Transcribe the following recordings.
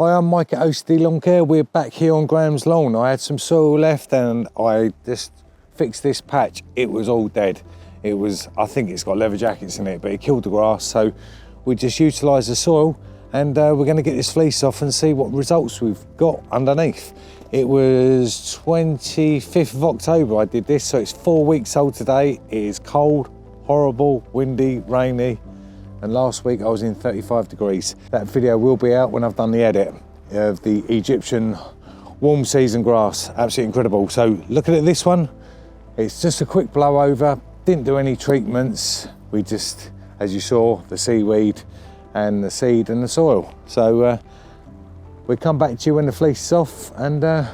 Hi, I'm Mike at OCD Lawn Care. We're back here on Graham's lawn. I had some soil left and I just fixed this patch. It was all dead. I think it's got leather jackets in it, but it killed the grass. So we just utilised the soil and we're going to get this fleece off and see what results we've got underneath. It was 25th of October I did this, so it's 4 weeks old today. It is cold, horrible, windy, rainy. And last week I was in 35 degrees. That video will be out when I've done the edit of the Egyptian warm season grass. Absolutely incredible. So looking at this one, it's just a quick blow over. Didn't do any treatments. We just, as you saw, the seaweed and the seed and the soil. So we'll come back to you when the fleece is off and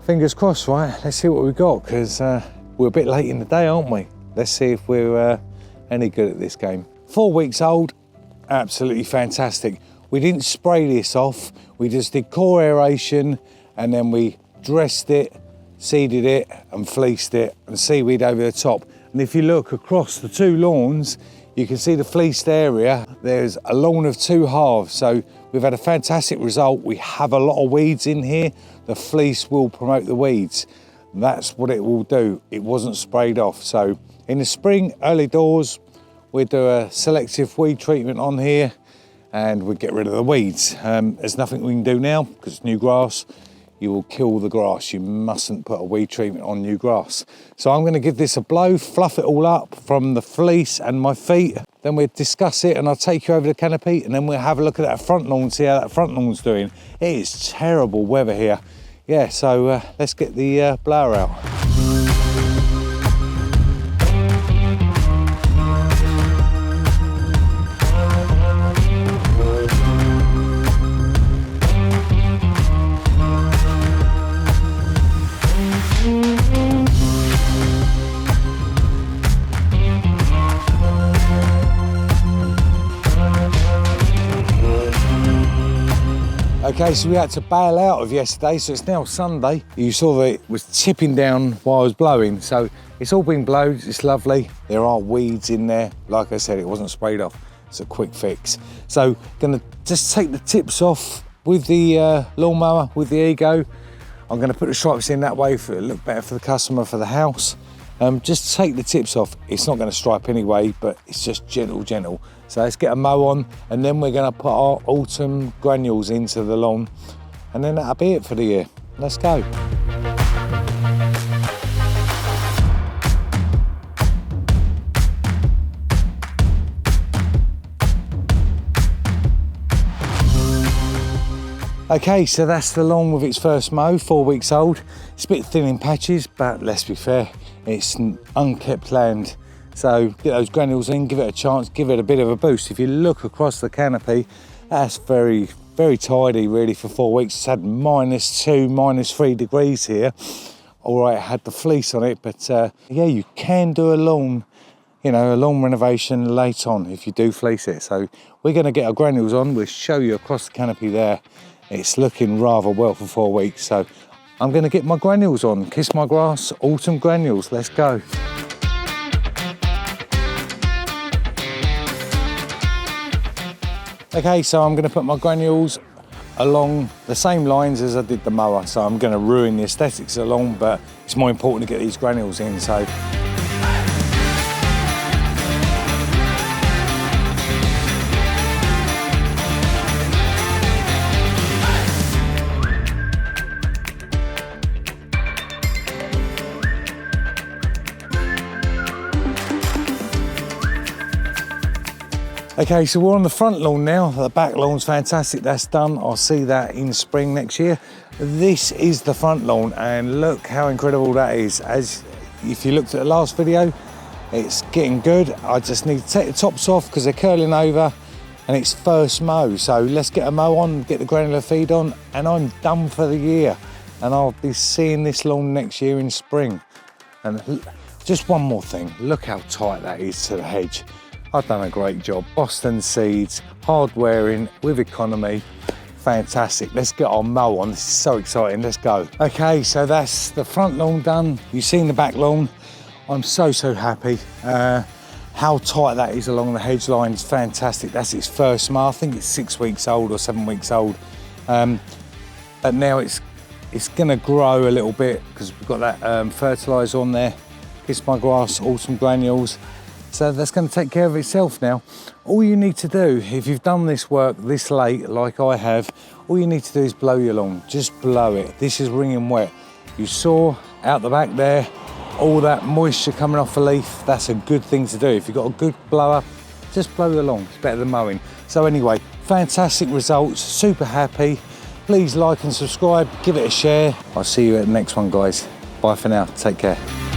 fingers crossed, right? Let's see what we've got, because we're a bit late in the day, aren't we? Let's see if we're any good at this game. 4 weeks old, absolutely fantastic. We didn't spray this off, we just did core aeration and then we dressed it, seeded it and fleeced it and seaweed over the top. And if you look across the two lawns, you can see the fleeced area. There's a lawn of two halves, so we've had a fantastic result. We have a lot of weeds in here. The fleece will promote the weeds. That's what it will do. It wasn't sprayed off. So in the spring, early doors, we'll do a selective weed treatment on here and we'll get rid of the weeds. There's nothing we can do now because it's new grass. You will kill the grass. You mustn't put a weed treatment on new grass. So I'm going to give this a blow, fluff it all up from the fleece and my feet. Then we'll discuss it and I'll take you over the canopy and then we'll have a look at that front lawn, see how that front lawn's doing. It is terrible weather here. Yeah, so let's get the blower out. Okay, so we had to bail out of yesterday, so it's now Sunday. You saw that it was tipping down while I was blowing, so it's all been blown, it's lovely. There are weeds in there. Like I said, it wasn't sprayed off. It's a quick fix. So gonna just take the tips off with the lawnmower, with the Ego. I'm gonna put the stripes in that way for it to look better for the customer, for the house. Just take the tips off. It's not gonna stripe anyway, but it's just gentle. So let's get a mow on and then we're gonna put our autumn granules into the lawn and then that'll be it for the year. Let's go. Okay, so that's the lawn with its first mow, 4 weeks old. It's a bit thin in patches, but let's be fair, it's unkept land. So get those granules in, give it a chance, give it a bit of a boost. If you look across the canopy, that's very tidy really for 4 weeks. It's had -2, -3 degrees here. All right, it had the fleece on it, but yeah, you can do a lawn, you know, a lawn renovation late on if you do fleece it. So we're gonna get our granules on. We'll show you across the canopy there. It's looking rather well for 4 weeks. So I'm gonna get my granules on. Kiss my grass, autumn granules, let's go. Okay, so I'm going to put my granules along the same lines as I did the mower. So I'm going to ruin the aesthetics along, but it's more important to get these granules in. So okay, so we're on the front lawn now. The back lawn's fantastic, that's done. I'll see that in spring next year. This is the front lawn and look how incredible that is. As if you looked at the last video, it's getting good. I just need to take the tops off because they're curling over and it's first mow. So let's get a mow on, get the granular feed on and I'm done for the year. And I'll be seeing this lawn next year in spring. And just one more thing, look how tight that is to the hedge. I've done a great job. Boston seeds, hard wearing, with economy. Fantastic. Let's get our mow on. This is so exciting. Let's go. Okay, so that's the front lawn done. You've seen the back lawn. I'm so happy. How tight that is along the hedge line is fantastic. That's its first mow. I think it's 6 weeks old or 7 weeks old. But now it's gonna grow a little bit because we've got that fertiliser on there. Kiss My Grass, Autumn Granules. So that's gonna take care of itself now. All you need to do, if you've done this work this late, like I have, all you need to do is blow your lawn. Just blow it. This is wringing wet. You saw out the back there, all that moisture coming off the leaf. That's a good thing to do. If you've got a good blower, just blow your lawn. It's better than mowing. So anyway, fantastic results, super happy. Please like and subscribe, give it a share. I'll see you at the next one, guys. Bye for now, take care.